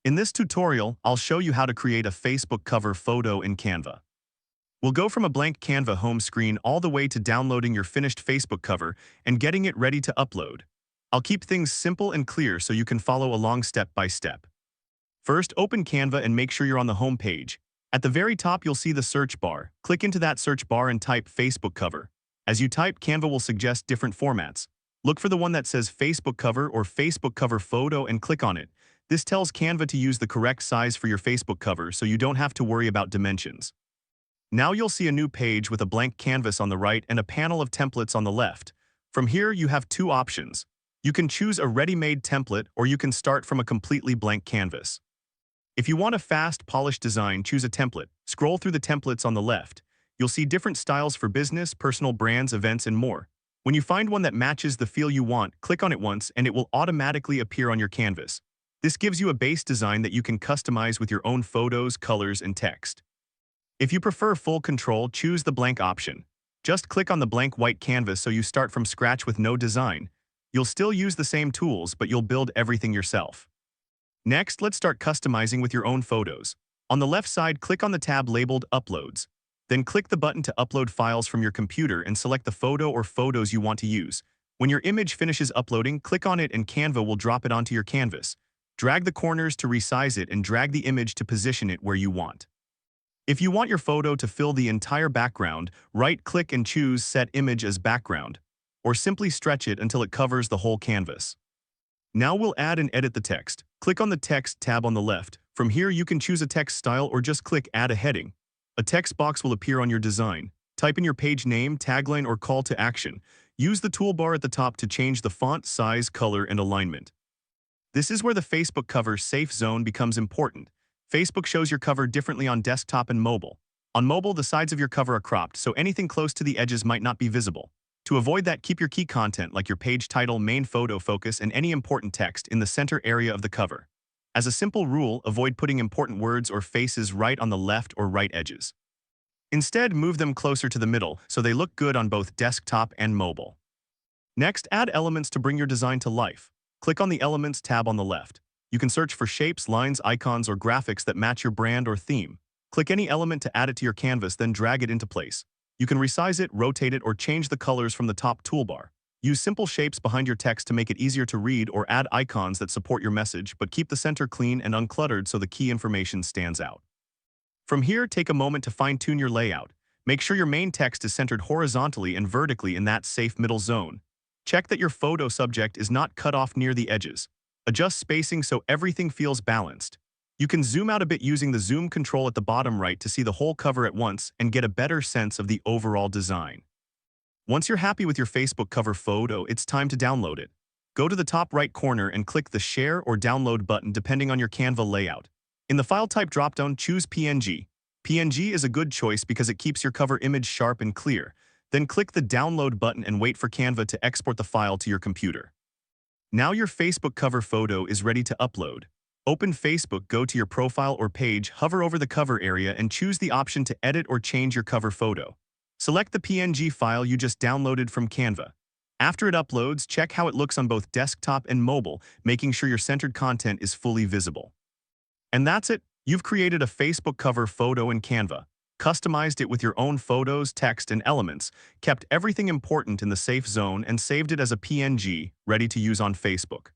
In this tutorial, I'll show you how to create a Facebook cover photo in Canva. We'll go from a blank Canva home screen all the way to downloading your finished Facebook cover and getting it ready to upload. I'll keep things simple and clear so you can follow along step by step. First, open Canva and make sure you're on the home page. At the very top, you'll see the search bar. Click into that search bar and type Facebook cover. As you type, Canva will suggest different formats. Look for the one that says Facebook cover or Facebook cover photo and click on it. This tells Canva to use the correct size for your Facebook cover so you don't have to worry about dimensions. Now you'll see a new page with a blank canvas on the right and a panel of templates on the left. From here, you have two options. You can choose a ready-made template or you can start from a completely blank canvas. If you want a fast, polished design, choose a template. Scroll through the templates on the left. You'll see different styles for business, personal brands, events, and more. When you find one that matches the feel you want, click on it once and it will automatically appear on your canvas. This gives you a base design that you can customize with your own photos, colors, and text. If you prefer full control, choose the blank option. Just click on the blank white canvas so you start from scratch with no design. You'll still use the same tools, but you'll build everything yourself. Next, let's start customizing with your own photos. On the left side, click on the tab labeled Uploads. Then click the button to upload files from your computer and select the photo or photos you want to use. When your image finishes uploading, click on it and Canva will drop it onto your canvas. Drag the corners to resize it and drag the image to position it where you want. If you want your photo to fill the entire background, right-click and choose Set Image as Background, or simply stretch it until it covers the whole canvas. Now we'll add and edit the text. Click on the Text tab on the left. From here you can choose a text style or just click Add a Heading. A text box will appear on your design. Type in your page name, tagline, or call to action. Use the toolbar at the top to change the font, size, color, and alignment. This is where the Facebook cover safe zone becomes important. Facebook shows your cover differently on desktop and mobile. On mobile, the sides of your cover are cropped, so anything close to the edges might not be visible. To avoid that, keep your key content like your page title, main photo focus, and any important text in the center area of the cover. As a simple rule, avoid putting important words or faces right on the left or right edges. Instead, move them closer to the middle so they look good on both desktop and mobile. Next, add elements to bring your design to life. Click on the Elements tab on the left. You can search for shapes, lines, icons, or graphics that match your brand or theme. Click any element to add it to your canvas, then drag it into place. You can resize it, rotate it, or change the colors from the top toolbar. Use simple shapes behind your text to make it easier to read or add icons that support your message, but keep the center clean and uncluttered so the key information stands out. From here, take a moment to fine-tune your layout. Make sure your main text is centered horizontally and vertically in that safe middle zone. Check that your photo subject is not cut off near the edges. Adjust spacing so everything feels balanced. You can zoom out a bit using the zoom control at the bottom right to see the whole cover at once and get a better sense of the overall design. Once you're happy with your Facebook cover photo, it's time to download it. Go to the top right corner and click the Share or Download button depending on your Canva layout. In the file type dropdown, choose PNG. PNG is a good choice because it keeps your cover image sharp and clear. Then click the Download button and wait for Canva to export the file to your computer. Now your Facebook cover photo is ready to upload. Open Facebook, go to your profile or page, hover over the cover area and choose the option to edit or change your cover photo. Select the PNG file you just downloaded from Canva. After it uploads, check how it looks on both desktop and mobile, making sure your centered content is fully visible. And that's it. You've created a Facebook cover photo in Canva. Customized it with your own photos, text, and elements, kept everything important in the safe zone, and saved it as a PNG, ready to use on Facebook.